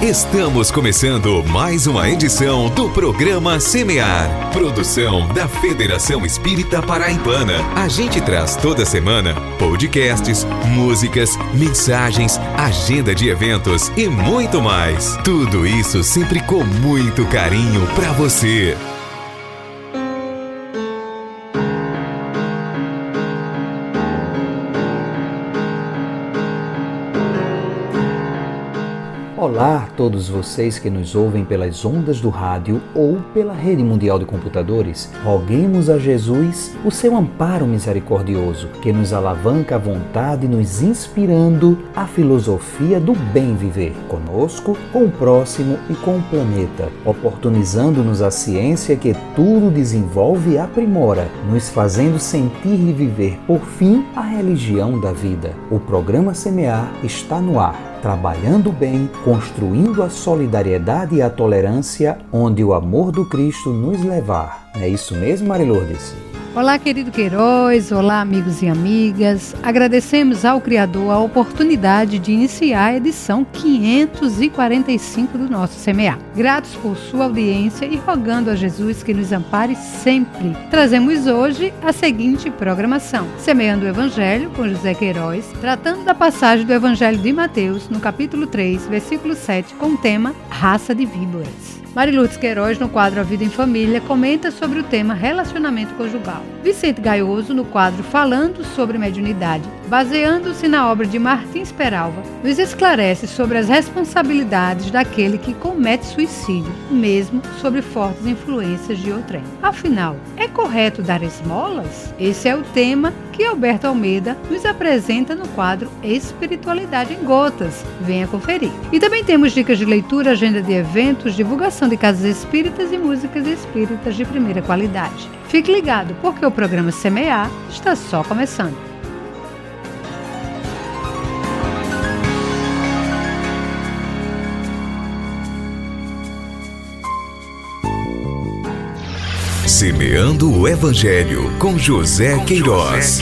Estamos começando mais uma edição do programa Semear, produção da Federação Espírita Paraibana. A gente traz toda semana podcasts, músicas, mensagens, agenda de eventos e muito mais. Tudo isso sempre com muito carinho para você. Olá a todos vocês que nos ouvem pelas ondas do rádio ou pela rede mundial de computadores. Roguemos a Jesus o seu amparo misericordioso, que nos alavanca à vontade, nos inspirando a filosofia do bem viver, conosco, com o próximo e com o planeta, oportunizando-nos a ciência que tudo desenvolve e aprimora, nos fazendo sentir e viver, por fim, a religião da vida. O programa Semear está no ar, trabalhando bem, construindo a solidariedade e a tolerância, onde o amor do Cristo nos levar. É isso mesmo, Mari Lourdes? Olá, querido Queiroz, olá, amigos e amigas. Agradecemos ao Criador a oportunidade de iniciar a edição 545 do nosso Semear. Gratos por sua audiência e rogando a Jesus que nos ampare sempre. Trazemos hoje a seguinte programação: Semeando o Evangelho com José Queiroz, tratando da passagem do Evangelho de Mateus, no capítulo 3, versículo 7, com o tema Raça de Víboras. Mari Lourdes Queiroz, no quadro A Vida em Família, comenta sobre o tema relacionamento conjugal. Vicente Gaioso, no quadro Falando sobre Mediunidade, baseando-se na obra de Martins Peralva, nos esclarece sobre as responsabilidades daquele que comete suicídio, mesmo sobre fortes influências de outrem. Afinal, é correto dar esmolas? Esse é o tema que Alberto Almeida nos apresenta no quadro Espiritualidade em Gotas. Venha conferir. E também temos dicas de leitura, agenda de eventos, divulgação de casas espíritas e músicas espíritas de primeira qualidade. Fique ligado, porque o programa Semear está só começando. Semeando o Evangelho com José Queiroz.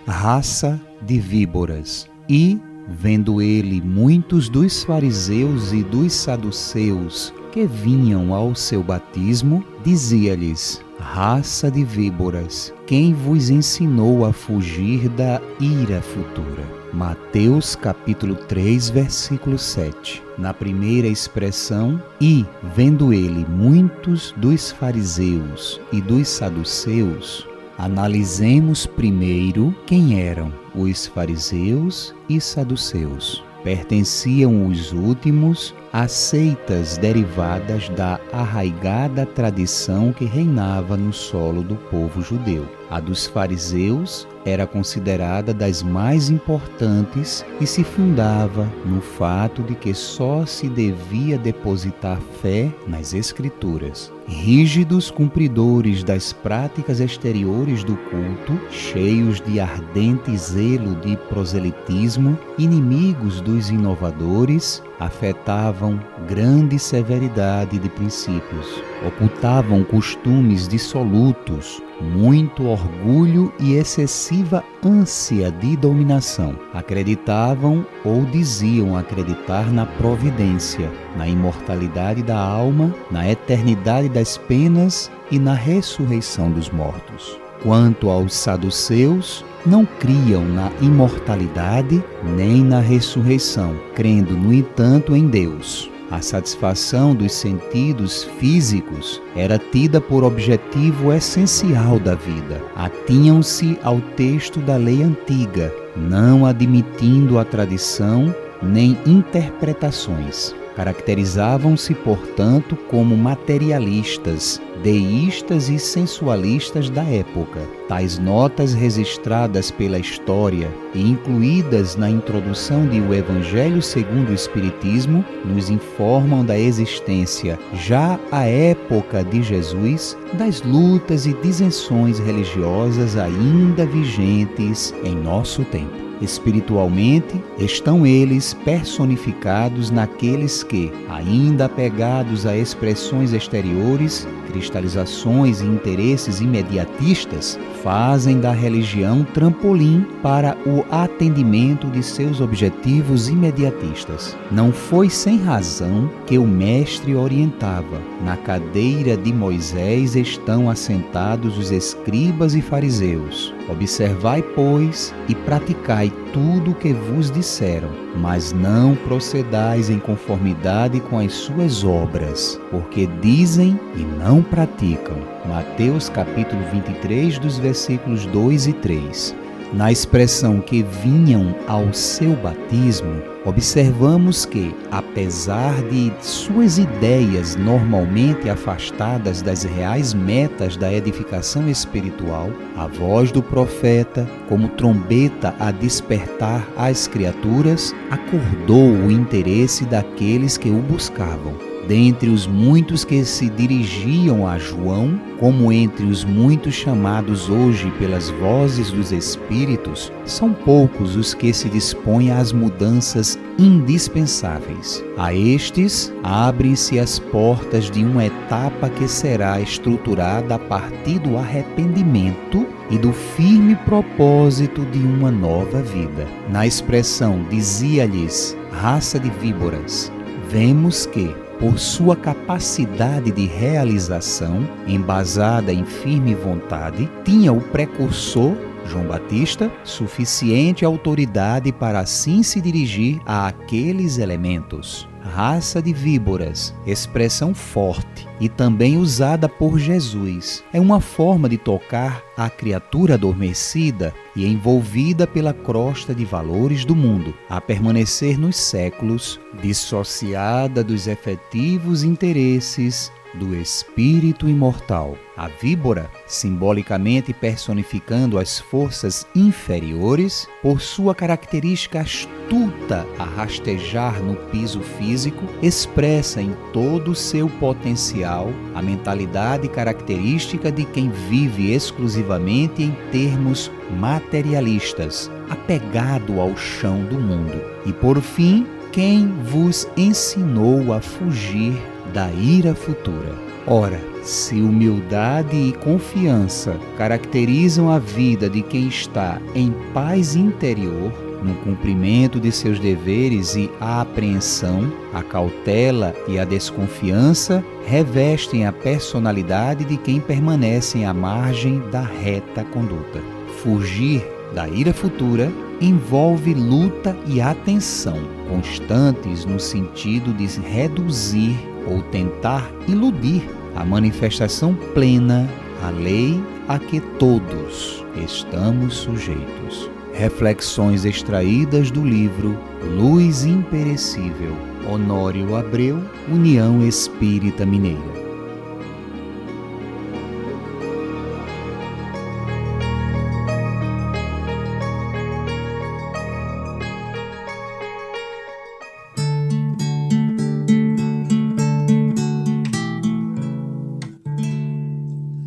Raça de víboras. E, vendo ele muitos dos fariseus e dos saduceus que vinham ao seu batismo, dizia-lhes: raça de víboras, quem vos ensinou a fugir da ira futura? Mateus capítulo 3, versículo 7. Na primeira expressão, e, vendo ele muitos dos fariseus e dos saduceus, analisemos primeiro quem eram os fariseus e saduceus. Pertenciam os últimos a seitas derivadas da arraigada tradição que reinava no solo do povo judeu. A dos fariseus era considerada das mais importantes e se fundava no fato de que só se devia depositar fé nas Escrituras. Rígidos cumpridores das práticas exteriores do culto, cheios de ardente zelo de proselitismo, inimigos dos inovadores, afetavam grande severidade de princípios, ocultavam costumes dissolutos, muito orgulho e excessiva ânsia de dominação. Acreditavam ou diziam acreditar na providência, na imortalidade da alma, na eternidade das penas e na ressurreição dos mortos. Quanto aos saduceus, não criam na imortalidade nem na ressurreição, crendo, no entanto, em Deus. A satisfação dos sentidos físicos era tida por objetivo essencial da vida. Atinham-se ao texto da lei antiga, não admitindo a tradição nem interpretações. Caracterizavam-se, portanto, como materialistas, deístas e sensualistas da época. Tais notas registradas pela história e incluídas na introdução de O Evangelho segundo o Espiritismo nos informam da existência, já à época de Jesus, das lutas e dissenções religiosas ainda vigentes em nosso tempo. Espiritualmente, estão eles personificados naqueles que, ainda apegados a expressões exteriores, cristalizações e interesses imediatistas fazem da religião trampolim para o atendimento de seus objetivos imediatistas. Não foi sem razão que o mestre orientava: na cadeira de Moisés estão assentados os escribas e fariseus. Observai, pois, e praticai tudo o que vos disseram, mas não procedais em conformidade com as suas obras, porque dizem e não praticam. Mateus capítulo 23, dos versículos 2 e 3. Na expressão que vinham ao seu batismo, observamos que, apesar de suas ideias normalmente afastadas das reais metas da edificação espiritual, a voz do profeta, como trombeta a despertar as criaturas, acordou o interesse daqueles que o buscavam. Dentre os muitos que se dirigiam a João, como entre os muitos chamados hoje pelas vozes dos Espíritos, são poucos os que se dispõem às mudanças indispensáveis. A estes, abrem-se as portas de uma etapa que será estruturada a partir do arrependimento e do firme propósito de uma nova vida. Na expressão dizia-lhes raça de víboras, vemos que, por sua capacidade de realização, embasada em firme vontade, tinha o precursor, João Batista, suficiente autoridade para assim se dirigir a aqueles elementos. Raça de víboras, expressão forte e também usada por Jesus. É uma forma de tocar a criatura adormecida e envolvida pela crosta de valores do mundo, a permanecer nos séculos, dissociada dos efetivos interesses do espírito imortal. A víbora, simbolicamente personificando as forças inferiores, por sua característica astuta a rastejar no piso físico, expressa em todo o seu potencial a mentalidade característica de quem vive exclusivamente em termos materialistas, apegado ao chão do mundo. E por fim, quem vos ensinou a fugir da ira futura? Ora, se humildade e confiança caracterizam a vida de quem está em paz interior, no cumprimento de seus deveres, e a apreensão, a cautela e a desconfiança revestem a personalidade de quem permanece à margem da reta conduta. Fugir da ira futura envolve luta e atenção constantes no sentido de reduzir ou tentar iludir a manifestação plena, a lei a que todos estamos sujeitos. Reflexões extraídas do livro Luz Imperecível, Honório Abreu, União Espírita Mineira.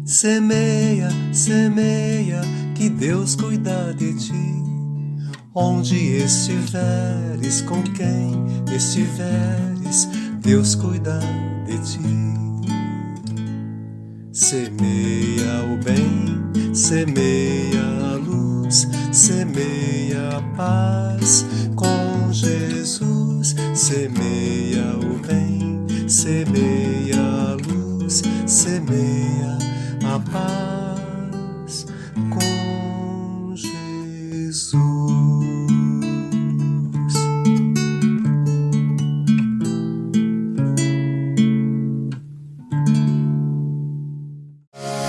Semeia, semeia, que Deus cuida de ti. Onde estiveres, com quem estiveres, Deus cuida de ti. Semeia o bem, semeia a luz, semeia a paz com Jesus. Semeia o bem, semeia a luz, semeia a paz com Jesus.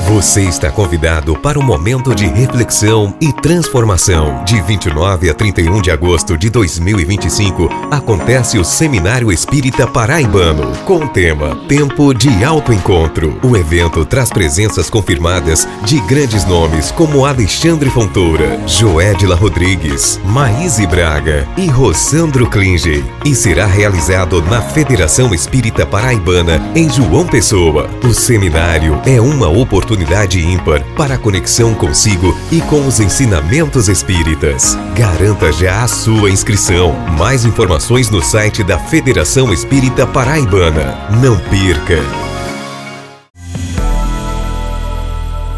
Você está convidado para um momento de reflexão e transformação. De 29 a 31 de agosto de 2025, acontece o Seminário Espírita Paraibano, com o tema Tempo de Autoencontro. O evento traz presenças confirmadas de grandes nomes como Alexandre Fontoura, Joédila Rodrigues, Maíse Braga e Rossandro Klinge, e será realizado na Federação Espírita Paraibana, em João Pessoa. O seminário é uma oportunidade ímpar para a conexão consigo e com os ensinamentos espíritas. Garanta já a sua inscrição. Mais informações no site da Federação Espírita Paraibana. Não perca!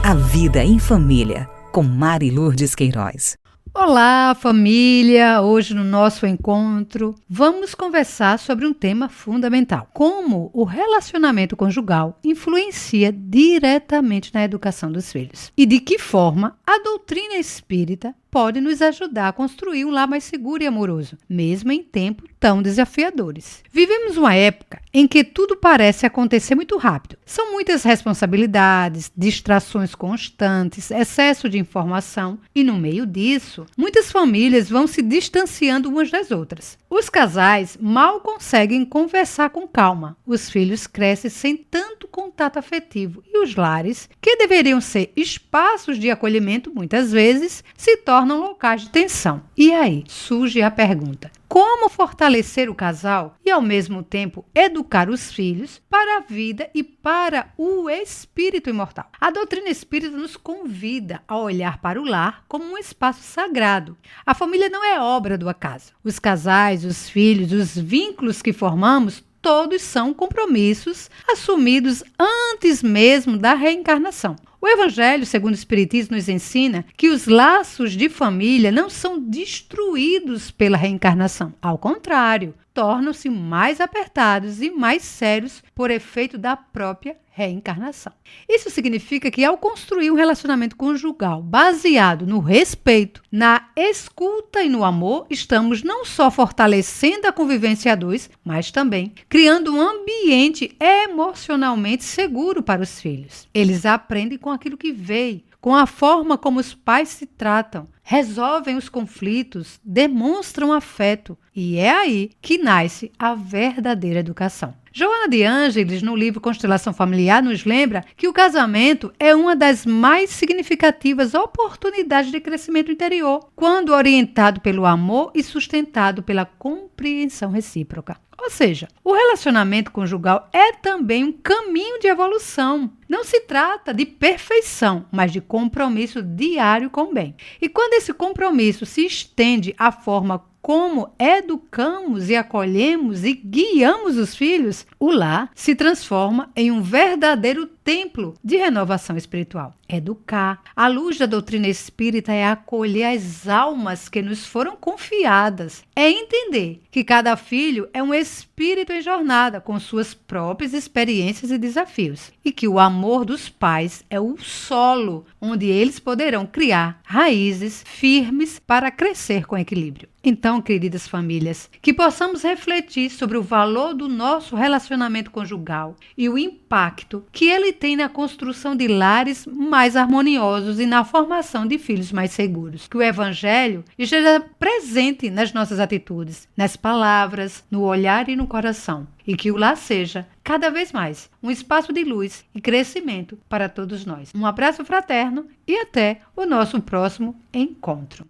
A Vida em Família, com Mari Lourdes Queiroz. Olá, família! Hoje no nosso encontro vamos conversar sobre um tema fundamental: como o relacionamento conjugal influencia diretamente na educação dos filhos e de que forma a doutrina espírita pode nos ajudar a construir um lar mais seguro e amoroso, mesmo em tempos tão desafiadores. Vivemos uma época em que tudo parece acontecer muito rápido. São muitas responsabilidades, distrações constantes, excesso de informação e, no meio disso, muitas famílias vão se distanciando umas das outras. Os casais mal conseguem conversar com calma. Os filhos crescem sem tanto contato afetivo e os lares, que deveriam ser espaços de acolhimento, muitas vezes se tornam locais de tensão. E aí surge a pergunta: como fortalecer o casal e, ao mesmo tempo, educar os filhos para a vida e para o espírito imortal? A doutrina espírita nos convida a olhar para o lar como um espaço sagrado. A família não é obra do acaso. Os casais, os filhos, os vínculos que formamos, todos são compromissos assumidos antes mesmo da reencarnação. O Evangelho, segundo o Espiritismo, nos ensina que os laços de família não são destruídos pela reencarnação. Ao contrário, tornam-se mais apertados e mais sérios por efeito da própria reencarnação. Isso significa que, ao construir um relacionamento conjugal baseado no respeito, na escuta e no amor, estamos não só fortalecendo a convivência a dois, mas também criando um ambiente emocionalmente seguro para os filhos. Eles aprendem com aquilo que veem, com a forma como os pais se tratam, resolvem os conflitos, demonstram afeto. E é aí que nasce a verdadeira educação. Joana de Ângeles, no livro Constelação Familiar, nos lembra que o casamento é uma das mais significativas oportunidades de crescimento interior, quando orientado pelo amor e sustentado pela compreensão recíproca. Ou seja, o relacionamento conjugal é também um caminho de evolução. Não se trata de perfeição, mas de compromisso diário com o bem. E quando esse compromisso se estende à forma como educamos e acolhemos e guiamos os filhos, o lar se transforma em um verdadeiro templo de renovação espiritual. Educar, à luz da doutrina espírita, é acolher as almas que nos foram confiadas. É entender que cada filho é um espírito em jornada, com suas próprias experiências e desafios. E que o amor dos pais é o solo onde eles poderão criar raízes firmes para crescer com equilíbrio. Então, queridas famílias, que possamos refletir sobre o valor do nosso relacionamento conjugal e o impacto que ele tem na construção de lares mais harmoniosos e na formação de filhos mais seguros. Que o Evangelho esteja presente nas nossas atitudes, nas palavras, no olhar e no coração. E que o lar seja, cada vez mais, um espaço de luz e crescimento para todos nós. Um abraço fraterno e até o nosso próximo encontro.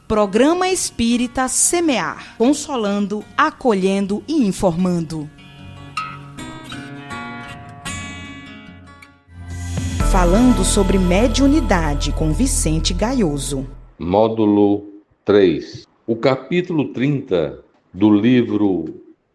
Programa Espírita Semear, consolando, acolhendo e informando. Falando sobre mediunidade com Vicente Gaioso. Módulo 3. O capítulo 30 do livro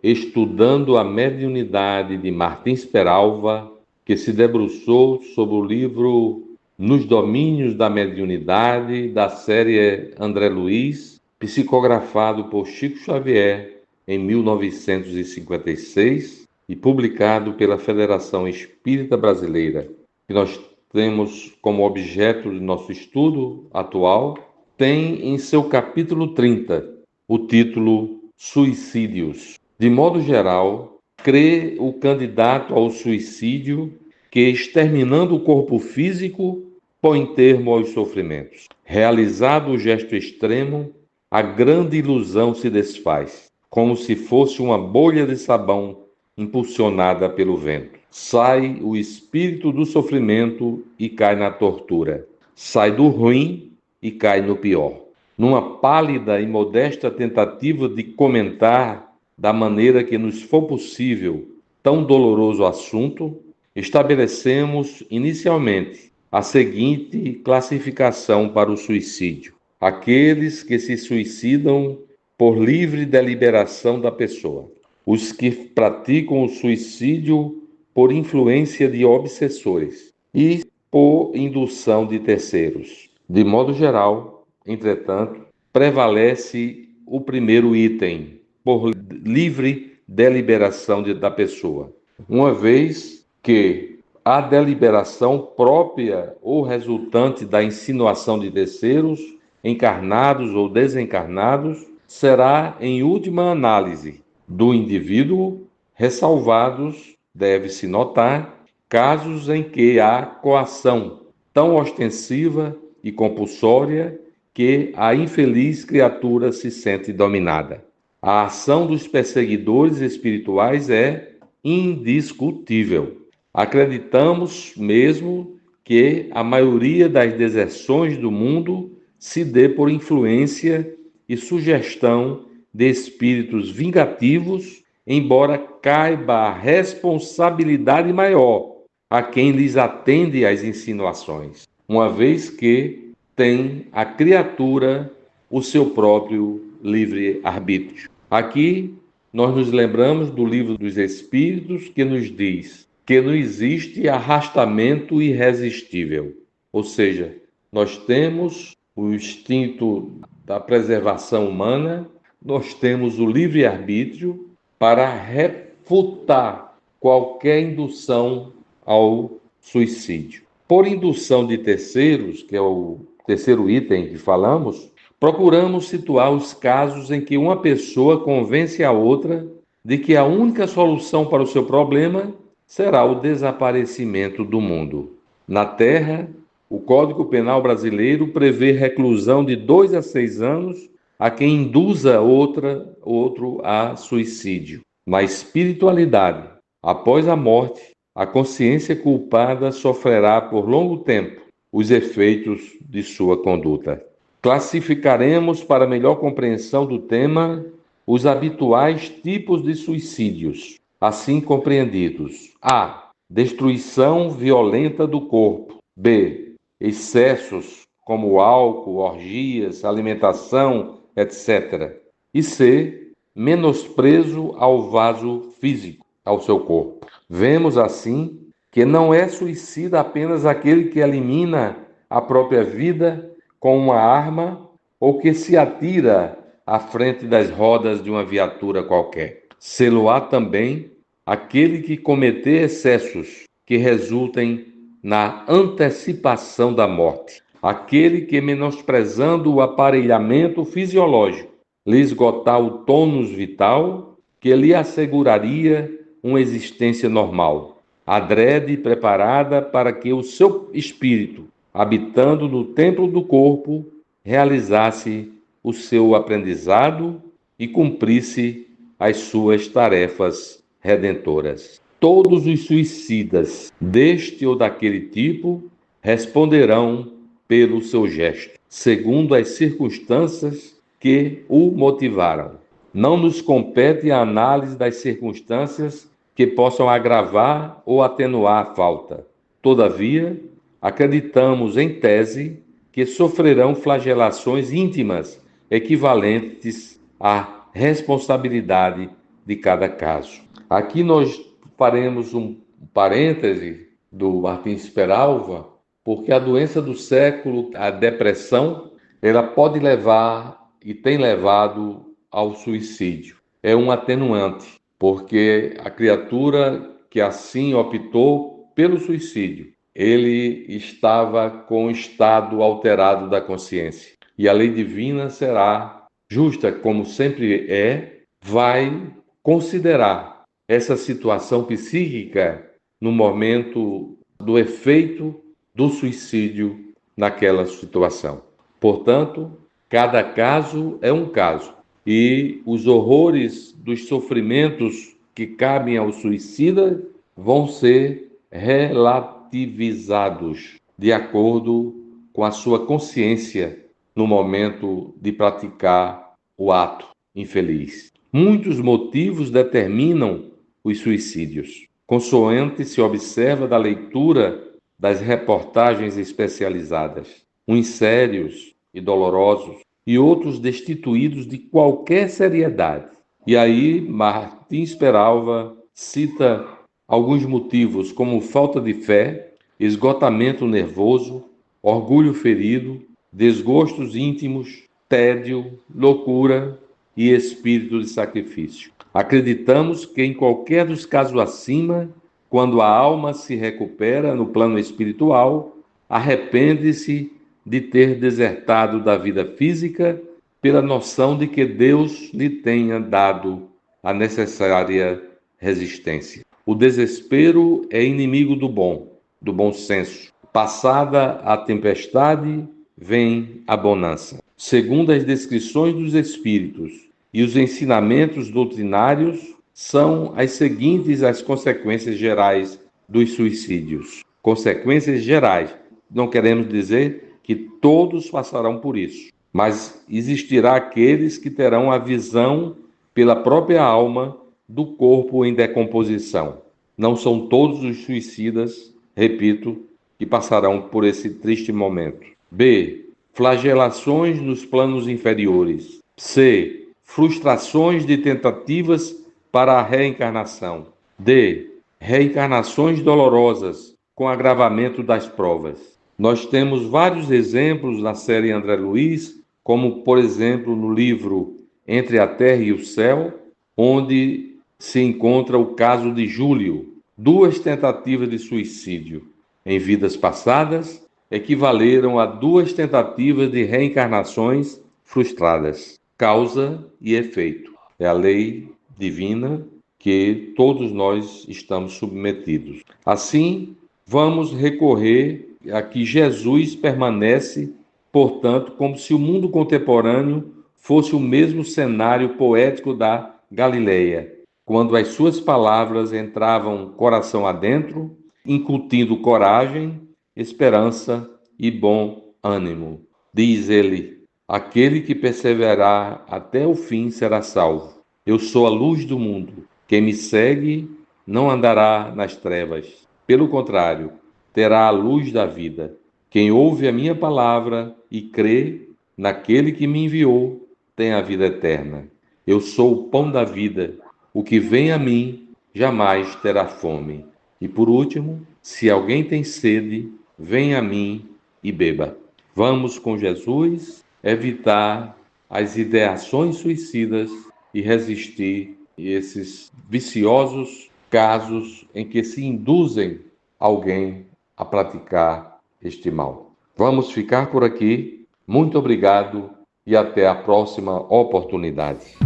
Estudando a Mediunidade de Martins Peralva, que se debruçou sobre o livro Nos Domínios da Mediunidade, da série André Luiz, psicografado por Chico Xavier em 1956 e publicado pela Federação Espírita Brasileira, que nós temos como objeto de nosso estudo atual, tem em seu capítulo 30 o título Suicídios. De modo geral, crê o candidato ao suicídio que, exterminando o corpo físico, põe termo aos sofrimentos. Realizado o gesto extremo, a grande ilusão se desfaz, como se fosse uma bolha de sabão impulsionada pelo vento. Sai o espírito do sofrimento e cai na tortura. Sai do ruim e cai no pior. Numa pálida e modesta tentativa de comentar da maneira que nos for possível tão doloroso assunto, estabelecemos inicialmente a seguinte classificação para o suicídio: aqueles que se suicidam por livre deliberação da pessoa, os que praticam o suicídio por influência de obsessores e por indução de terceiros. De modo geral, entretanto, prevalece o primeiro item, por livre deliberação da pessoa, uma vez que a deliberação própria ou resultante da insinuação de terceiros, encarnados ou desencarnados, será, em última análise, do indivíduo, ressalvados, deve-se notar, casos em que há coação tão ostensiva e compulsória que a infeliz criatura se sente dominada. A ação dos perseguidores espirituais é indiscutível. Acreditamos mesmo que a maioria das deserções do mundo se dê por influência e sugestão de espíritos vingativos, embora caiba a responsabilidade maior a quem lhes atende às insinuações, uma vez que tem a criatura o seu próprio livre-arbítrio. Aqui nós nos lembramos do Livro dos Espíritos, que nos diz que não existe arrastamento irresistível, ou seja, nós temos o instinto da preservação humana, nós temos o livre-arbítrio para refutar qualquer indução ao suicídio. Por indução de terceiros, que é o terceiro item que falamos, procuramos situar os casos em que uma pessoa convence a outra de que a única solução para o seu problema será o desaparecimento do mundo. Na Terra, o Código Penal brasileiro prevê reclusão de 2 a 6 anos a quem induza outro a suicídio. Na espiritualidade, após a morte, a consciência culpada sofrerá por longo tempo os efeitos de sua conduta. Classificaremos, para melhor compreensão do tema, os habituais tipos de suicídios, assim compreendidos. A. Destruição violenta do corpo. B. Excessos, como álcool, orgias, alimentação, etc. E C. Menosprezo ao vaso físico, ao seu corpo. Vemos, assim, que não é suicida apenas aquele que elimina a própria vida com uma arma ou que se atira à frente das rodas de uma viatura qualquer. Sê-lo-á também aquele que cometer excessos que resultem na antecipação da morte. Aquele que, menosprezando o aparelhamento fisiológico, lhe esgotar o tônus vital que lhe asseguraria uma existência normal, adrede preparada para que o seu espírito, habitando no templo do corpo, realizasse o seu aprendizado e cumprisse as suas tarefas redentoras. Todos os suicidas deste ou daquele tipo responderão pelo seu gesto, segundo as circunstâncias que o motivaram. Não nos compete a análise das circunstâncias que possam agravar ou atenuar a falta. Todavia, acreditamos em tese que sofrerão flagelações íntimas equivalentes à responsabilidade de cada caso. Aqui nós faremos um parêntese do Martins Peralva, porque a doença do século, a depressão, ela pode levar e tem levado ao suicídio. É um atenuante, porque a criatura que assim optou pelo suicídio, ele estava com o estado alterado da consciência. E a lei divina será justa, como sempre é, vai considerar essa situação psíquica no momento do efeito do suicídio naquela situação. Portanto, cada caso é um caso. E os horrores dos sofrimentos que cabem ao suicida vão ser relativizados de acordo com a sua consciência no momento de praticar o ato infeliz. Muitos motivos determinam os suicídios. Consoante se observa da leitura das reportagens especializadas, uns sérios e dolorosos e outros destituídos de qualquer seriedade. E aí Martins Peralva cita alguns motivos como falta de fé, esgotamento nervoso, orgulho ferido, desgostos íntimos, tédio, loucura e espírito de sacrifício. Acreditamos que em qualquer dos casos acima, quando a alma se recupera no plano espiritual, arrepende-se de ter desertado da vida física pela noção de que Deus lhe tenha dado a necessária resistência. O desespero é inimigo do bom senso. Passada a tempestade, vem a bonança. Segundo as descrições dos espíritos e os ensinamentos doutrinários, são as seguintes as consequências gerais dos suicídios. Consequências gerais. Não queremos dizer que todos passarão por isso, mas existirá aqueles que terão a visão pela própria alma do corpo em decomposição. Não são todos os suicidas, repito, que passarão por esse triste momento. B. Flagelações nos planos inferiores. C. Frustrações de tentativas para a reencarnação. D. Reencarnações dolorosas com agravamento das provas. Nós temos vários exemplos na série André Luiz, como, por exemplo, no livro Entre a Terra e o Céu, onde se encontra o caso de Júlio. 2 tentativas de suicídio em vidas passadas equivaleram a 2 tentativas de reencarnações frustradas. Causa e efeito. É a lei divina que todos nós estamos submetidos. Assim, vamos recorrer a que Jesus permanece, portanto, como se o mundo contemporâneo fosse o mesmo cenário poético da Galileia, quando as suas palavras entravam coração adentro, incutindo coragem, esperança e bom ânimo. Diz ele: aquele que perseverar até o fim será salvo. Eu sou a luz do mundo. Quem me segue não andará nas trevas. Pelo contrário, terá a luz da vida. Quem ouve a minha palavra e crê naquele que me enviou, tem a vida eterna. Eu sou o pão da vida. O que vem a mim jamais terá fome. E por último, se alguém tem sede, venha a mim e beba. Vamos com Jesus evitar as ideações suicidas e resistir a esses viciosos casos em que se induzem alguém a praticar este mal. Vamos ficar por aqui. Muito obrigado e até a próxima oportunidade.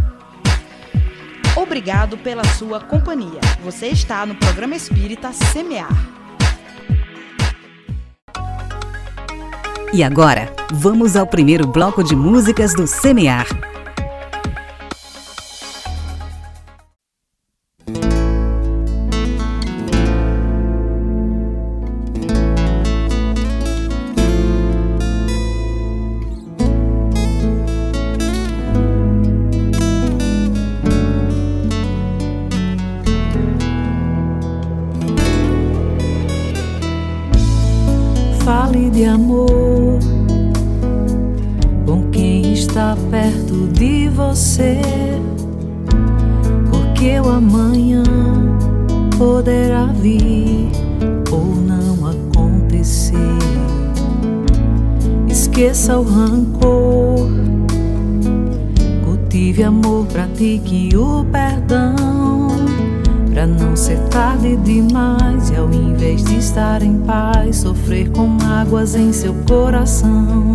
Obrigado pela sua companhia. Você está no programa Espírita Semear. E agora, vamos ao primeiro bloco de músicas do Semear. Fale de amor com quem está perto de você, porque o amanhã poderá vir ou não acontecer. Esqueça o rancor, cultive amor, pratique o perdão, pra não ser tarde demais e ao invés de estar em paz, sofrer com mágoas em seu coração.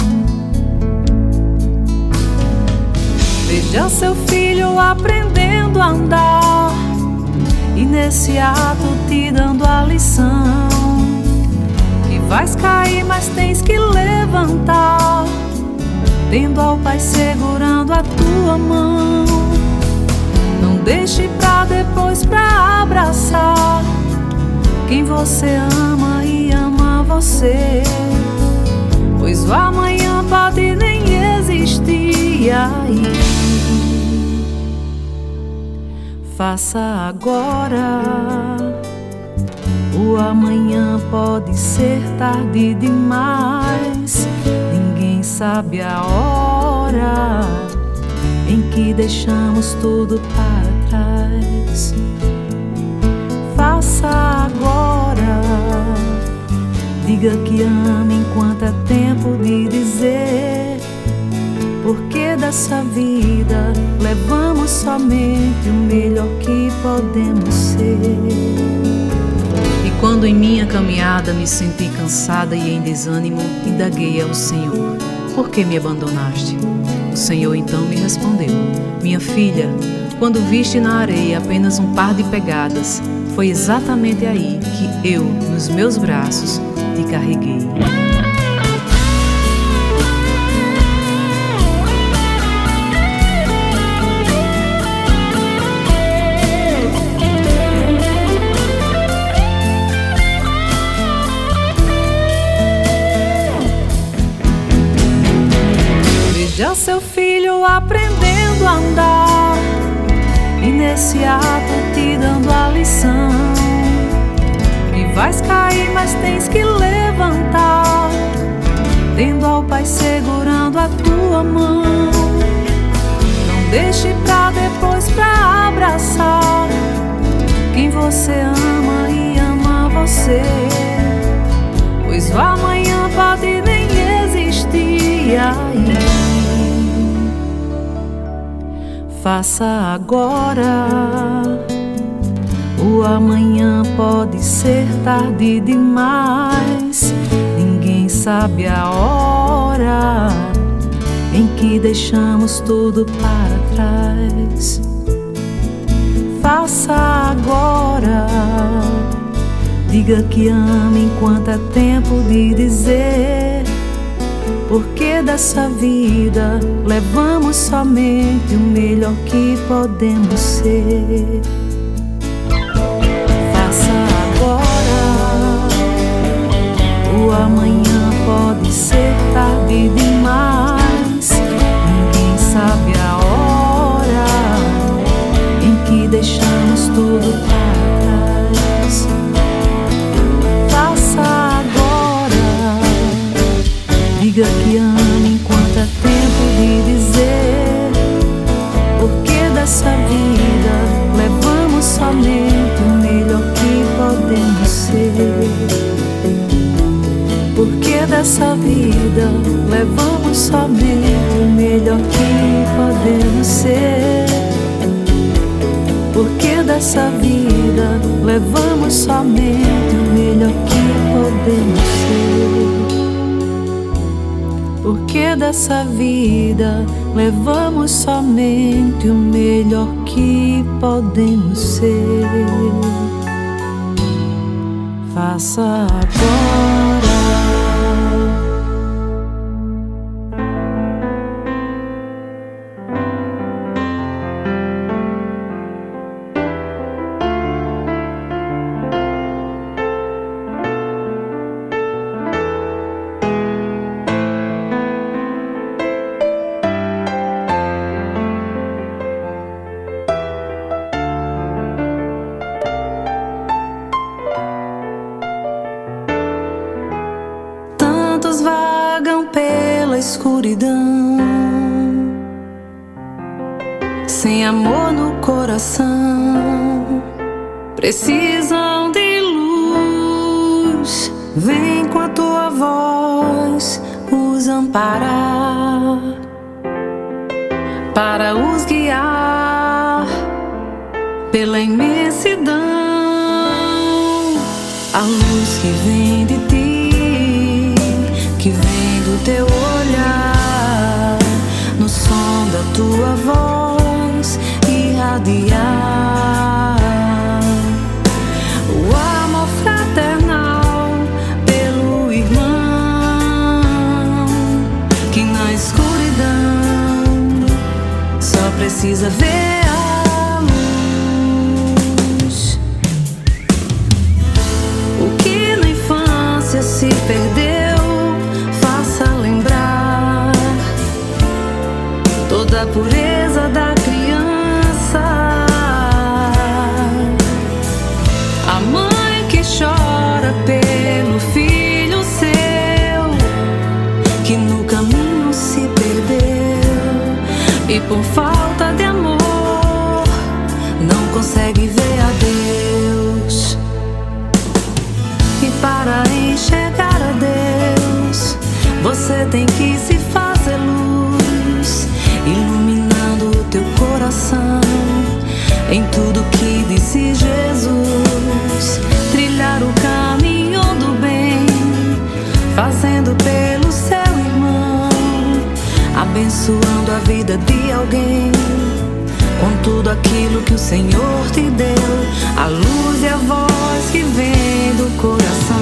Veja seu filho aprendendo a andar e nesse ato te dando a lição, que vais cair mas tens que levantar, tendo ao Pai segurando a tua mão. Não deixe pra depois pra abraçar quem você ama e ama você, pois o amanhã pode nem existir. Aí faça agora, o amanhã pode ser tarde demais. Ninguém sabe a hora em que deixamos tudo para trás. Faça faça agora. Diga que ama enquanto é tempo de dizer, porque dessa vida levamos somente o melhor que podemos ser. E quando em minha caminhada me senti cansada e em desânimo, indaguei ao Senhor: por que me abandonaste? O Senhor então me respondeu: minha filha, quando viste na areia apenas um par de pegadas, foi exatamente aí que eu, nos meus braços, te carreguei. Veja seu filho aprendendo a andar, e nesse ato te dando a lição. E vais cair, mas tens que levantar, tendo ao Pai segurando a tua mão. Não deixe pra depois pra abraçar quem você ama e ama você, pois o amanhã pode nem existir aí. Faça agora, o amanhã pode ser tarde demais. Ninguém sabe a hora em que deixamos tudo para trás. Faça agora, diga que ama enquanto é tempo de dizer, porque dessa vida levamos somente o melhor que podemos ser. Faça agora, o amanhã pode ser tarde demais. Ninguém sabe a hora em que deixamos tudo para trás. Faça agora, diga que ama enquanto é tempo de dizer, porque dessa vida levamos somente o melhor que podemos ser. Porque dessa vida levamos somente o melhor que podemos ser. Porque dessa vida levamos somente o melhor que podemos ser. Porque dessa vida levamos somente o melhor que podemos ser. Faça agora. Vagam pela escuridão, sem amor no coração, precisam de luz. Vem com a tua voz os amparar, para os guiar pela imensidão. A luz que vem de ti, que vem do teu olhar, no som da tua voz irradiar o amor fraternal pelo irmão, que na escuridão só precisa ver a luz. O que na infância se perdeu, toda a pureza da criança. A mãe que chora pelo filho seu, que no caminho se perdeu, e por falta de amor Você tem que se fazer luz, iluminando o teu coração. Em tudo que disse Jesus, trilhar o caminho do bem, fazendo pelo seu irmão, abençoando a vida de alguém, com tudo aquilo que o Senhor te deu, a luz e a voz que vem do coração.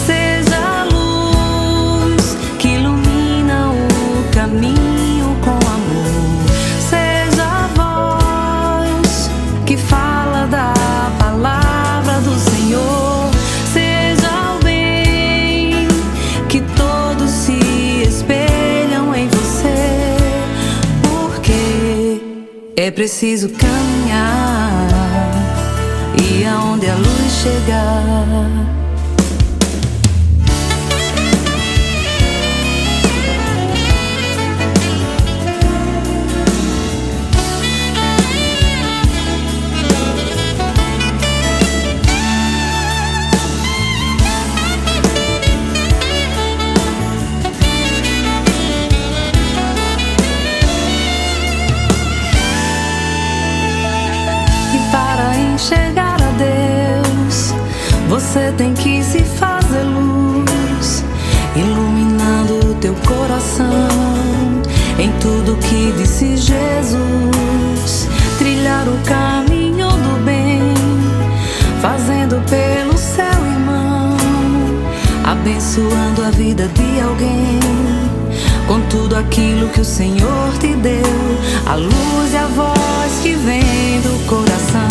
Seja a luz que ilumina o caminho com amor. Seja a voz que fala da palavra do Senhor. Seja o bem que todos se espelham em você, porque é preciso caminhar e aonde a luz chegar. Enxergar a Deus, você tem que se fazer luz, iluminando o teu coração. Em tudo que disse Jesus, trilhar o caminho do bem, fazendo pelo seu irmão, abençoando a vida de alguém, com tudo aquilo que o Senhor te deu, a luz e a voz que vem do coração.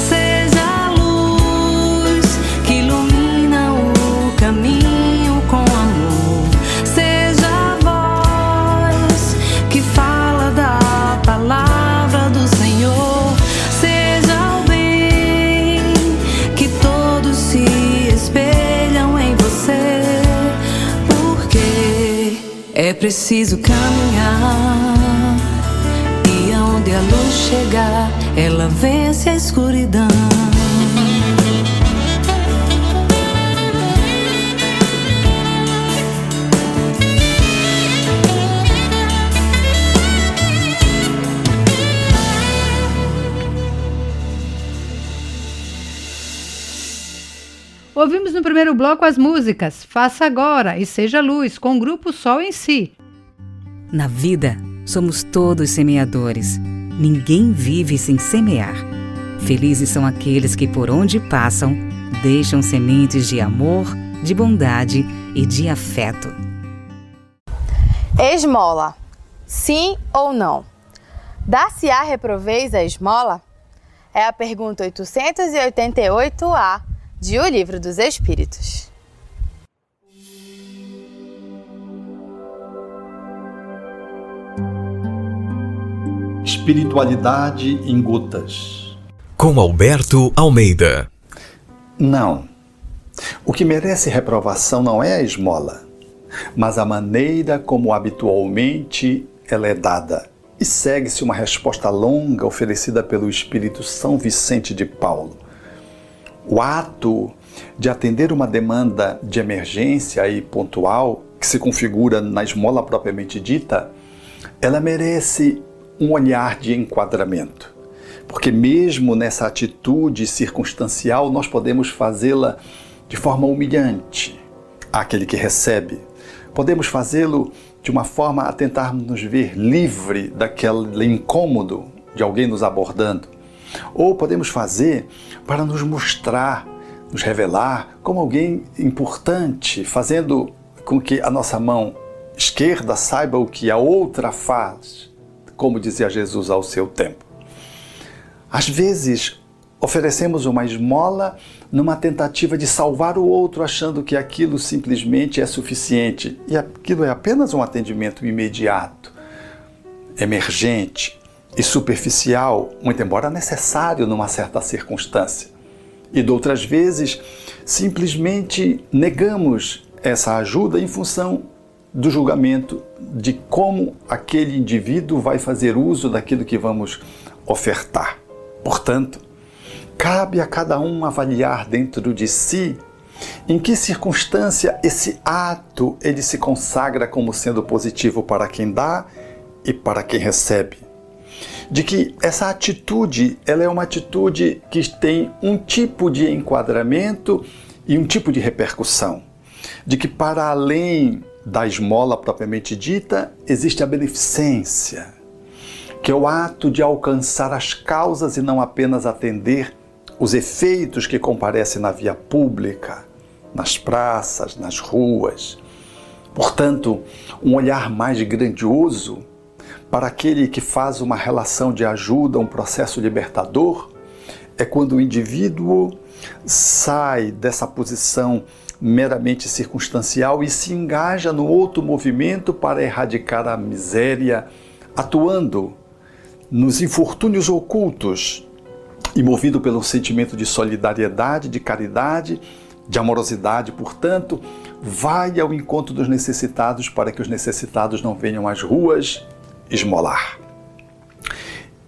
Seja a luz que ilumina o caminho com amor. Seja a voz que fala da palavra do Senhor. Seja o bem que todos se espelham em você, porque é preciso caminhar e aonde a luz chegar, ela vence a escuridão. Ouvimos no primeiro bloco as músicas Faça Agora e Seja Luz, com o Grupo Sol em Si. Na vida, somos todos semeadores. Ninguém vive sem semear. Felizes são aqueles que por onde passam, deixam sementes de amor, de bondade e de afeto. Esmola. Sim ou não? Dar-se-á reproveis a esmola? É a pergunta 888A de O Livro dos Espíritos. Espiritualidade em gotas. Com Alberto Almeida. Não. O que merece reprovação não é a esmola, mas a maneira como habitualmente ela é dada. E segue-se uma resposta longa oferecida pelo Espírito São Vicente de Paulo. O ato de atender uma demanda de emergência e pontual, que se configura na esmola propriamente dita, ela merece um olhar de enquadramento. Porque mesmo nessa atitude circunstancial, nós podemos fazê-la de forma humilhante àquele que recebe. Podemos fazê-lo de uma forma a tentarmos nos ver livre daquele incômodo de alguém nos abordando. Ou podemos fazer para nos mostrar, nos revelar como alguém importante, fazendo com que a nossa mão esquerda saiba o que a outra faz, como dizia Jesus ao seu tempo. Às vezes, oferecemos uma esmola numa tentativa de salvar o outro, achando que aquilo simplesmente é suficiente. E aquilo é apenas um atendimento imediato, emergente e superficial, muito embora necessário numa certa circunstância. E de outras vezes, simplesmente negamos essa ajuda em função do julgamento de como aquele indivíduo vai fazer uso daquilo que vamos ofertar. Portanto, cabe a cada um avaliar dentro de si Em que circunstância esse ato ele se consagra como sendo positivo para quem dá e para quem recebe? De que essa atitude, ela é uma atitude que tem um tipo de enquadramento e um tipo de repercussão. De que para além da esmola propriamente dita, existe a beneficência, que é o ato de alcançar as causas e não apenas atender os efeitos que comparecem na via pública, nas praças, nas ruas. Portanto, um olhar mais grandioso para aquele que faz uma relação de ajuda, um processo libertador, é quando o indivíduo sai dessa posição meramente circunstancial e se engaja no outro movimento para erradicar a miséria, atuando nos infortúnios ocultos e movido pelo sentimento de solidariedade, de caridade, de amorosidade. Portanto, vai ao encontro dos necessitados para que os necessitados não venham às ruas esmolar.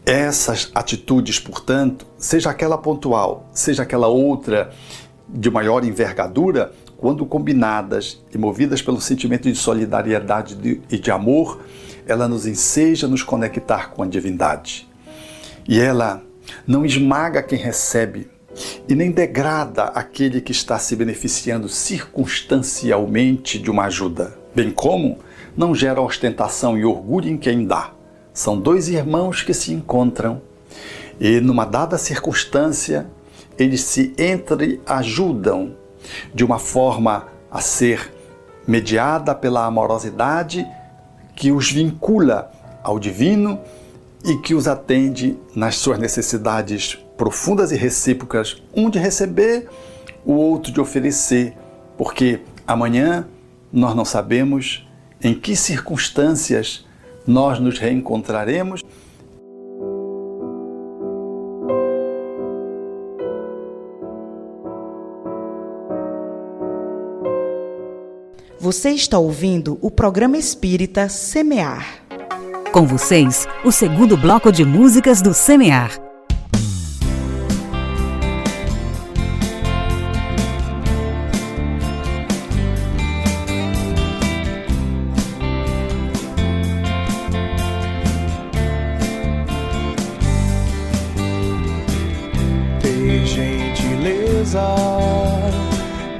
Essas atitudes, portanto, seja aquela pontual, seja aquela outra de maior envergadura, quando combinadas e movidas pelo sentimento de solidariedade e de amor, ela nos enseja a nos conectar com a divindade. E ela não esmaga quem recebe e nem degrada aquele que está se beneficiando circunstancialmente de uma ajuda, bem como não gera ostentação e orgulho em quem dá. São dois irmãos que se encontram e, numa dada circunstância, eles se entreajudam de uma forma a ser mediada pela amorosidade que os vincula ao divino e que os atende nas suas necessidades profundas e recíprocas, um de receber, o outro de oferecer, porque amanhã nós não sabemos em que circunstâncias nós nos reencontraremos. Você está ouvindo o programa espírita Semear. Com vocês, o segundo bloco de músicas do Semear. Ter gentileza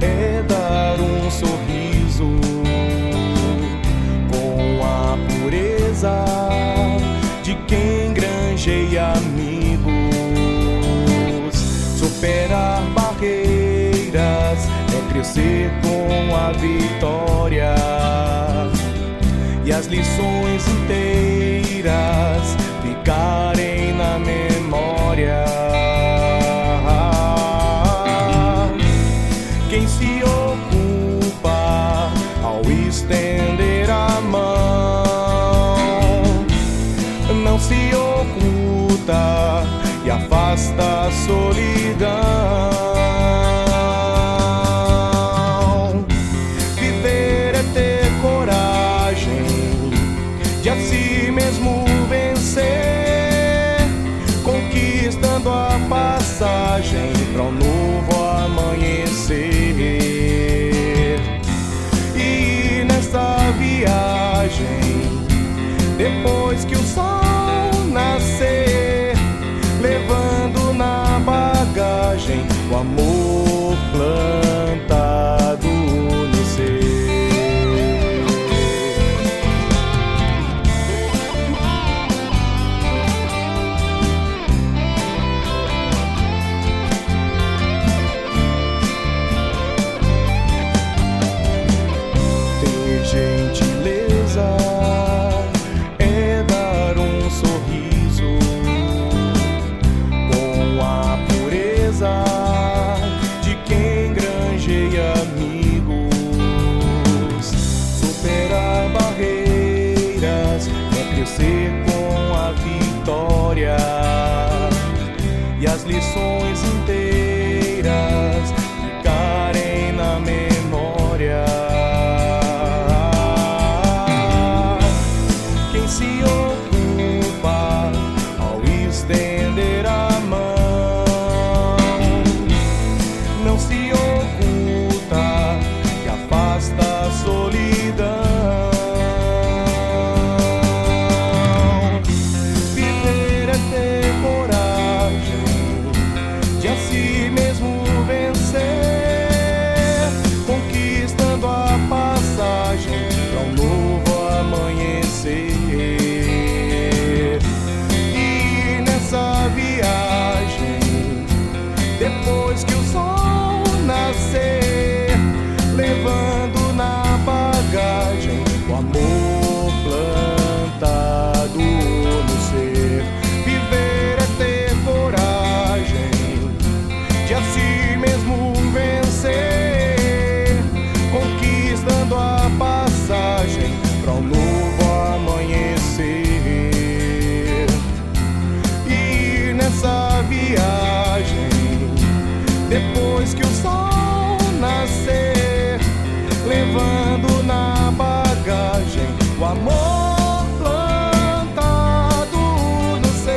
é dar um sorriso com a pureza de quem granjeia amigos. Superar barreiras é crescer com a vitória, e as lições inteiras ficarem na memória. Quem se ocupa ao estender a mão não se oculta e afasta a solidão. Viver é ter coragem de a si mesmo vencer, conquistando a passagem para um novo amanhecer. E nessa viagem, depois que o sol nascer, levando na bagagem o amor plantado no ser. Ter gentileza é dar um sorriso com a pureza de quem granjeia amigos. Superar barreiras é crescer com a vitória, e as lições inteiras ficarem na memória. levando na bagagem o amor plantado no ser. Viver é ter coragem de a si mesmo vencer, conquistando a passagem para um novo amanhecer. E nessa viagem, depois que o sol nascer, levando na bagagem o amor plantado no ser.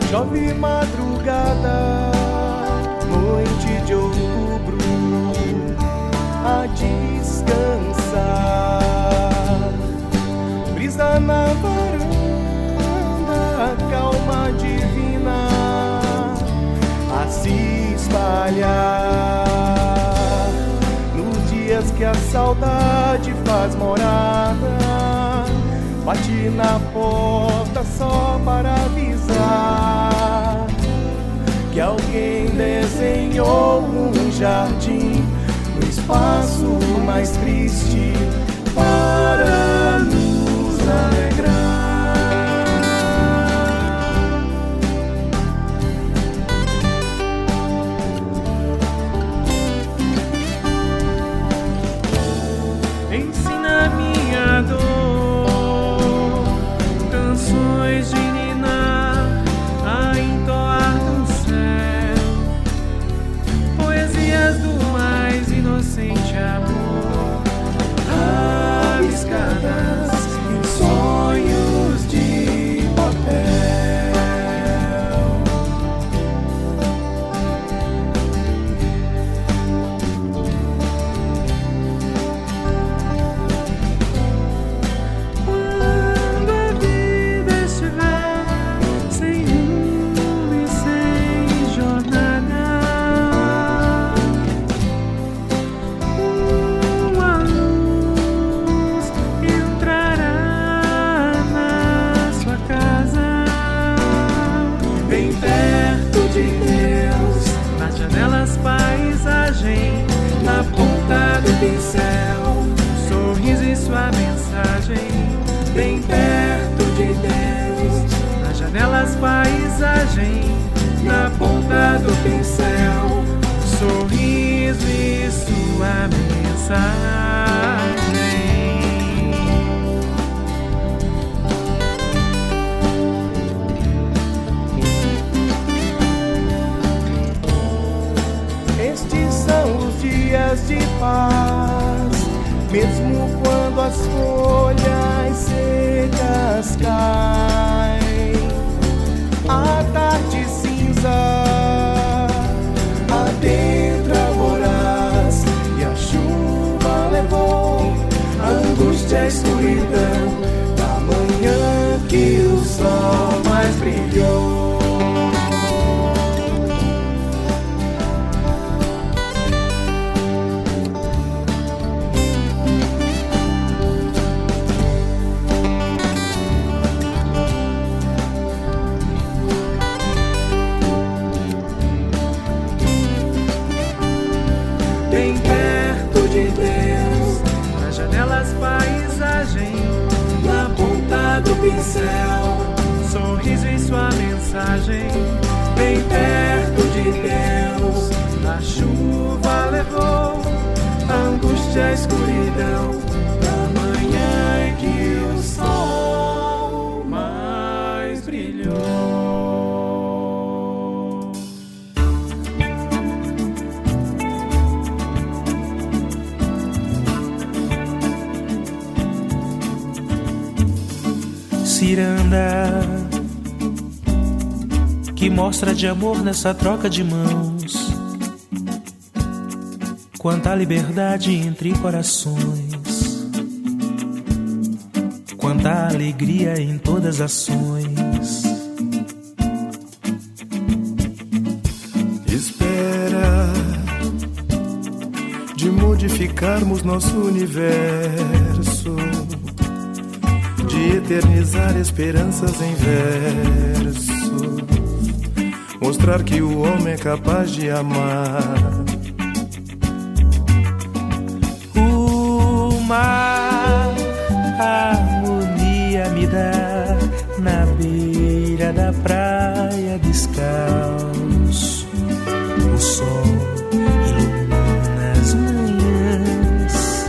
Chove madrugada, noite de outubro, a descansar. Brisa na varanda, calma divina, a se espalhar. Nos dias que a saudade faz morada, bate na porta só para avisar que alguém desenhou um jardim no espaço mais triste para nos alegrar. Ensina minha dor, canções de ninar a entoar do céu, poesias do mais inocente amor, rabiscadas em sonhos de papel. Quando a vida estiver sem rumo e sem jornada, uma luz entrará na sua casa, bem perto de Deus, nas janelas paisagem, na ponta do pincel, sorriso e sua mensagem, bem perto de Deus, nas janelas paisagem, na ponta do pincel, sorriso e sua mensagem. Estes são os dias de paz, mesmo quando as folhas secas caem. A tarde cinza adentra voraz e a chuva levou a angústia e a escuridão da manhã que o sol mais brilhou. Bem perto de Deus, nas janelas paisagem, na ponta do pincel, sorriso e sua mensagem. Bem perto de Deus, a chuva levou a angústia e a escuridão da manhã em que o sol mais brilhou. Ciranda, que mostra de amor nessa troca de mãos. Quanta liberdade entre corações, quanta alegria em todas as ações. Espera de modificarmos nosso universo, de eternizar esperanças em verso, mostrar que o homem é capaz de amar. Uma harmonia me dá na beira da praia descalço. O sol ilumina as manhãs,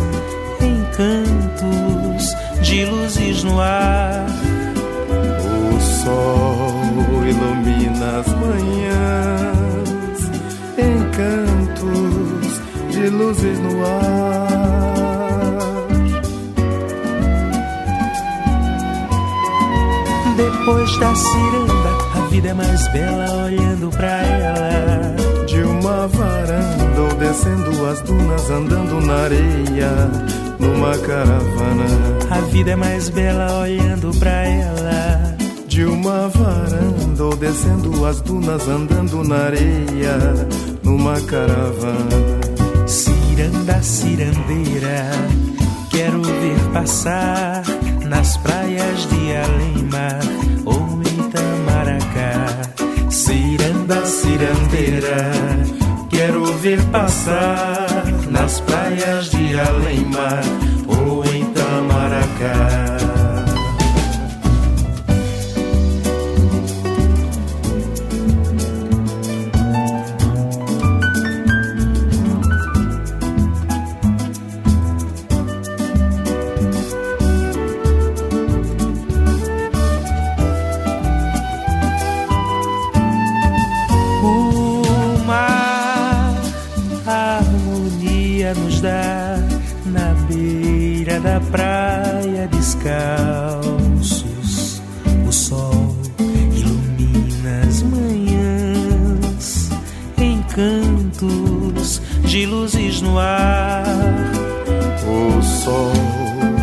encantos de luzes no ar. O sol ilumina as manhãs, encantos de luzes no ar. Depois da ciranda, a vida é mais bela olhando pra ela. De uma varanda ou descendo as dunas, andando na areia, numa caravana. A vida é mais bela olhando pra ela. De uma varanda ou descendo as dunas, andando na areia, numa caravana. Ciranda, cirandeira, quero ver passar nas praias de além-mar ou Itamaracá. Ciranda, cirandeira, quero ver passar nas praias de além-mar ou Itamaracá. Nos dá na beira da praia descalços. O sol ilumina as manhãs, encantos de luzes no ar. O sol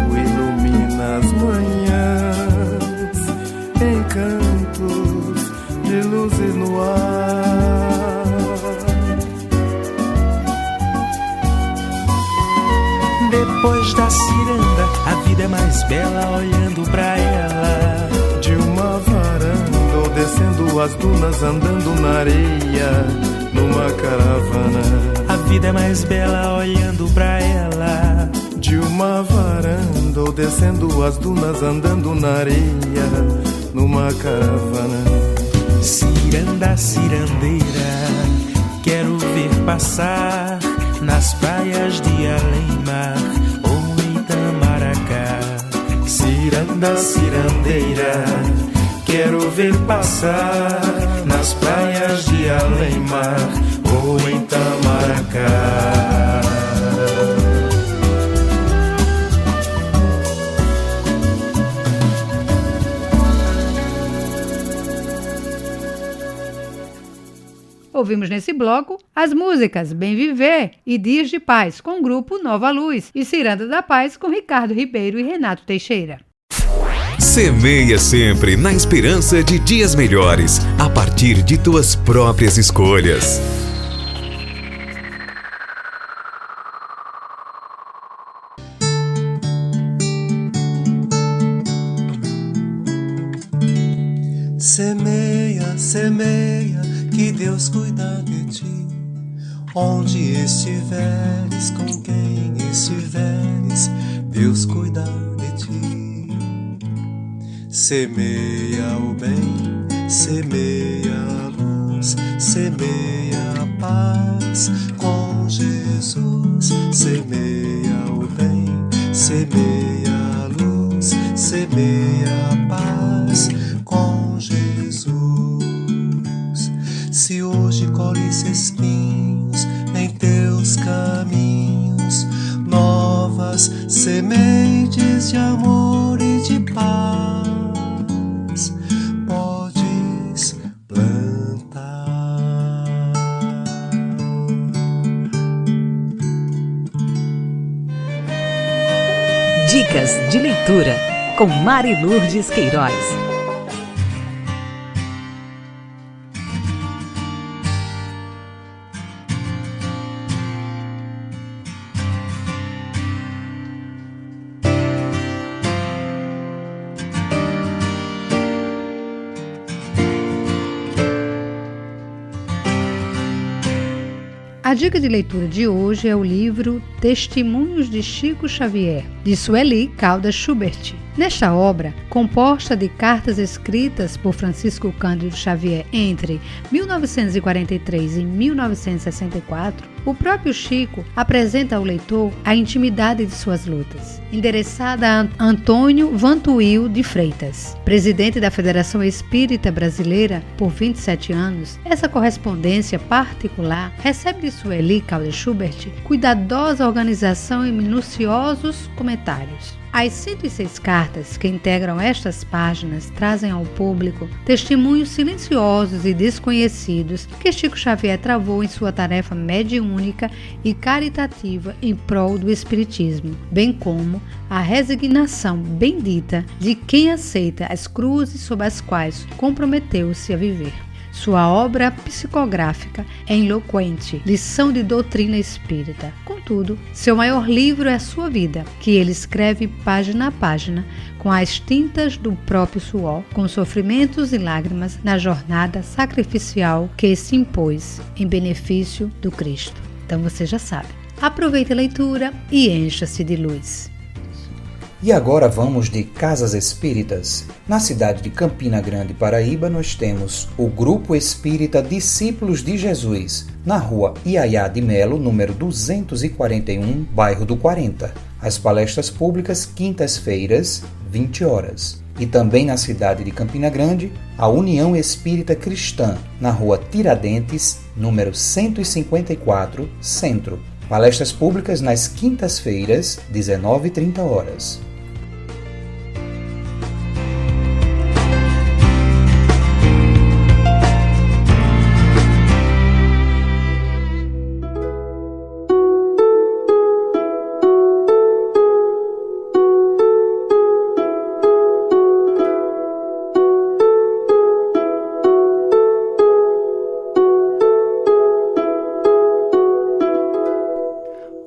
ilumina as manhãs, encantos de luzes no ar. Depois da ciranda, a vida é mais bela olhando pra ela. De uma varanda ou descendo as dunas, andando na areia, numa caravana. A vida é mais bela olhando pra ela. De uma varanda ou descendo as dunas, andando na areia, numa caravana. Ciranda, cirandeira, quero ver passar nas praias de além-mar ou Itamaracá. Ciranda, cirandeira, quero ver passar nas praias de além-mar ou Itamaracá. Ouvimos nesse bloco as músicas Bem Viver e Dias de Paz, com o grupo Nova Luz, e Ciranda da Paz, com Ricardo Ribeiro e Renato Teixeira. Semeia sempre na esperança de dias melhores, a partir de tuas próprias escolhas. Semeia, semeia, que Deus cuida de ti. Onde estiveres, com quem estiveres, Deus cuida de ti. Semeia o bem, semeia a luz, semeia a paz com Jesus. Semeia o bem, semeia a luz, semeia a paz com Jesus. Se hoje colhes espinhos em teus caminhos, novas sementes de amor e de paz podes plantar. Dicas de leitura com Mari Lourdes Queiroz. A dica de leitura de hoje é o livro Testemunhos de Chico Xavier, de Sueli Caldas Schubert. Nesta obra, composta de cartas escritas por Francisco Cândido Xavier entre 1943 e 1964, o próprio Chico apresenta ao leitor a intimidade de suas lutas. Endereçada a Antônio Vantuil de Freitas, presidente da Federação Espírita Brasileira por 27 anos, essa correspondência particular recebe de Sueli Caldas Schubert cuidadosa organização e minuciosos comentários. As 106 cartas que integram estas páginas trazem ao público testemunhos silenciosos e desconhecidos que Chico Xavier travou em sua tarefa mediúnica e caritativa em prol do Espiritismo, bem como a resignação bendita de quem aceita as cruzes sob as quais comprometeu-se a viver. Sua obra psicográfica é eloquente, lição de doutrina espírita. Contudo, seu maior livro é a sua vida, que ele escreve página a página, com as tintas do próprio suor, com sofrimentos e lágrimas na jornada sacrificial que se impôs em benefício do Cristo. Então você já sabe. Aproveite a leitura e encha-se de luz. E agora vamos de Casas Espíritas. Na cidade de Campina Grande, Paraíba, nós temos o Grupo Espírita Discípulos de Jesus, na rua Iaiá de Melo, número 241, bairro do 40. As palestras públicas, quintas-feiras, 20 horas. E também na cidade de Campina Grande, a União Espírita Cristã, na rua Tiradentes, número 154, Centro. Palestras públicas nas quintas-feiras, 19h30 horas.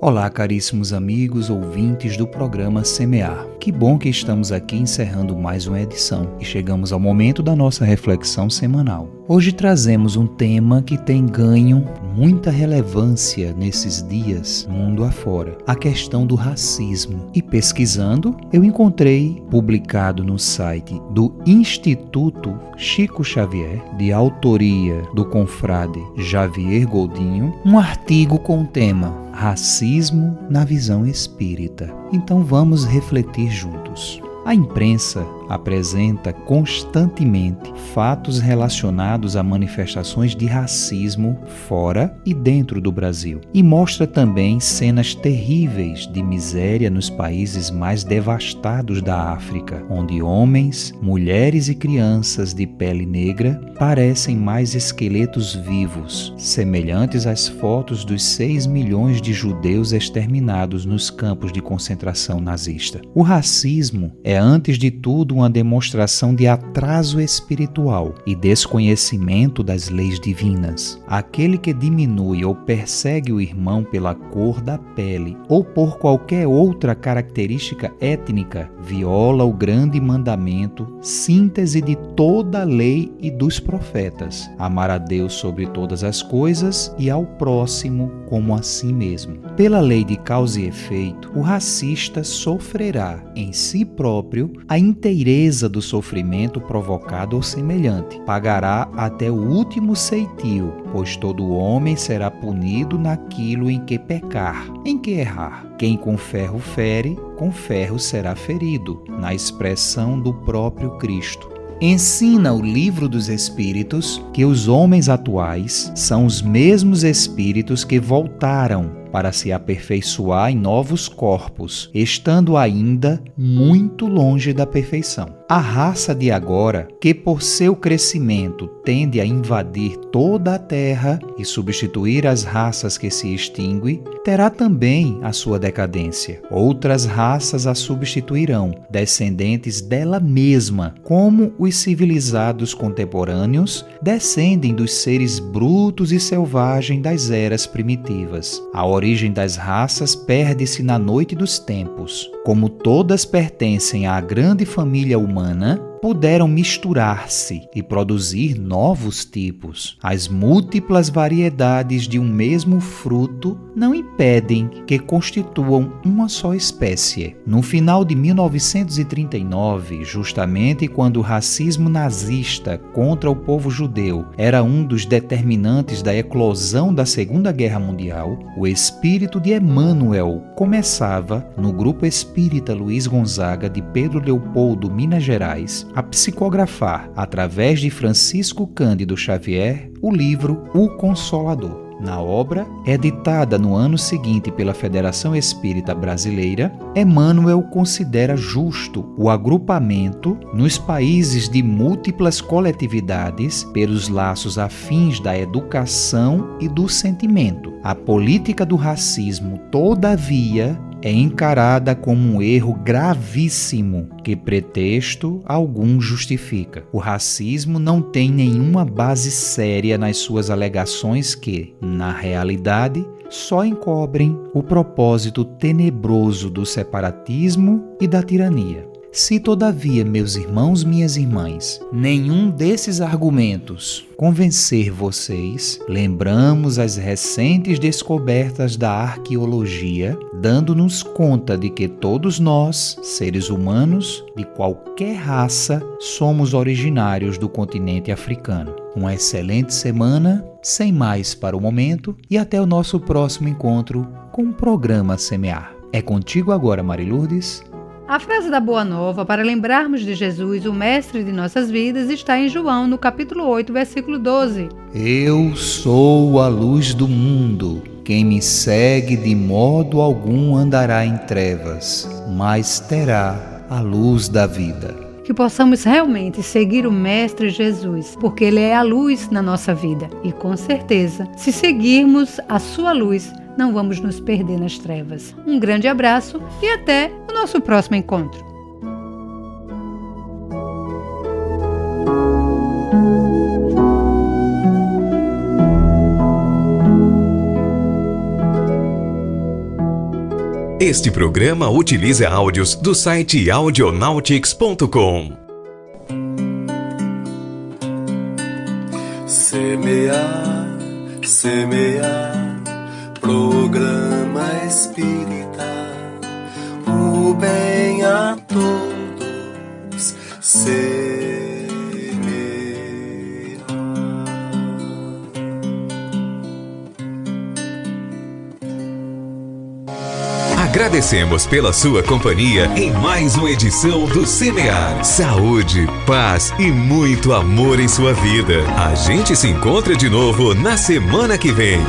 Olá, caríssimos amigos, ouvintes do programa Semear. Que bom que estamos aqui encerrando mais uma edição e chegamos ao momento da nossa reflexão semanal. Hoje trazemos um tema que tem ganho muita relevância nesses dias, mundo afora, a questão do racismo. E pesquisando, eu encontrei, publicado no site do Instituto Chico Xavier, de autoria do confrade Javier Goldinho, um artigo com o tema Racismo na visão espírita. Então vamos refletir juntos. A imprensa apresenta constantemente fatos relacionados a manifestações de racismo fora e dentro do Brasil e mostra também cenas terríveis de miséria nos países mais devastados da África, onde homens, mulheres e crianças de pele negra parecem mais esqueletos vivos, semelhantes às fotos dos 6 milhões de judeus exterminados nos campos de concentração nazista. O racismo é, antes de tudo, uma demonstração de atraso espiritual e desconhecimento das leis divinas. Aquele que diminui ou persegue o irmão pela cor da pele ou por qualquer outra característica étnica viola o grande mandamento, síntese de toda a lei e dos profetas: amar a Deus sobre todas as coisas e ao próximo como a si mesmo. Pela lei de causa e efeito, o racista sofrerá em si próprio a inteireza do sofrimento provocado ou semelhante. Pagará até o último ceitio, pois todo homem será punido naquilo em que pecar, em que errar. Quem com ferro fere, com ferro será ferido, na expressão do próprio Cristo. Ensina o Livro dos Espíritos que os homens atuais são os mesmos espíritos que voltaram para se aperfeiçoar em novos corpos, estando ainda muito longe da perfeição. A raça de agora, que por seu crescimento tende a invadir toda a terra e substituir as raças que se extinguem, terá também a sua decadência. Outras raças a substituirão, descendentes dela mesma, como os civilizados contemporâneos descendem dos seres brutos e selvagens das eras primitivas. A origem das raças perde-se na noite dos tempos. Como todas pertencem à grande família humana, puderam misturar-se e produzir novos tipos. As múltiplas variedades de um mesmo fruto não impedem que constituam uma só espécie. No final de 1939, justamente quando o racismo nazista contra o povo judeu era um dos determinantes da eclosão da Segunda Guerra Mundial, o espírito de Emmanuel começava, no Grupo Espírita Luiz Gonzaga de Pedro Leopoldo, Minas Gerais, a psicografar, através de Francisco Cândido Xavier, o livro O Consolador. Na obra, editada no ano seguinte pela Federação Espírita Brasileira, Emmanuel considera justo o agrupamento nos países de múltiplas coletividades pelos laços afins da educação e do sentimento. A política do racismo, todavia, é encarada como um erro gravíssimo que pretexto algum justifica. O racismo não tem nenhuma base séria nas suas alegações que, na realidade, só encobrem o propósito tenebroso do separatismo e da tirania. Se, todavia, meus irmãos, minhas irmãs, nenhum desses argumentos convencer vocês, lembramos as recentes descobertas da arqueologia, dando-nos conta de que todos nós, seres humanos, de qualquer raça, somos originários do continente africano. Uma excelente semana, sem mais para o momento, e até o nosso próximo encontro com o programa Semear. É contigo agora, Marilourdes. A frase da Boa Nova, para lembrarmos de Jesus, o mestre de nossas vidas, está em João, no capítulo 8, versículo 12. Eu sou a luz do mundo. Quem me segue de modo algum andará em trevas, mas terá a luz da vida. Que possamos realmente seguir o Mestre Jesus, porque Ele é a luz na nossa vida. E com certeza, se seguirmos a sua luz, não vamos nos perder nas trevas. Um grande abraço e até o nosso próximo encontro. Este programa utiliza áudios do site audionautics.com. Semear, semear, programa espírita, o bem a todos semear. Agradecemos pela sua companhia em mais uma edição do Semear. Saúde, paz e muito amor em sua vida. A gente se encontra de novo na semana que vem.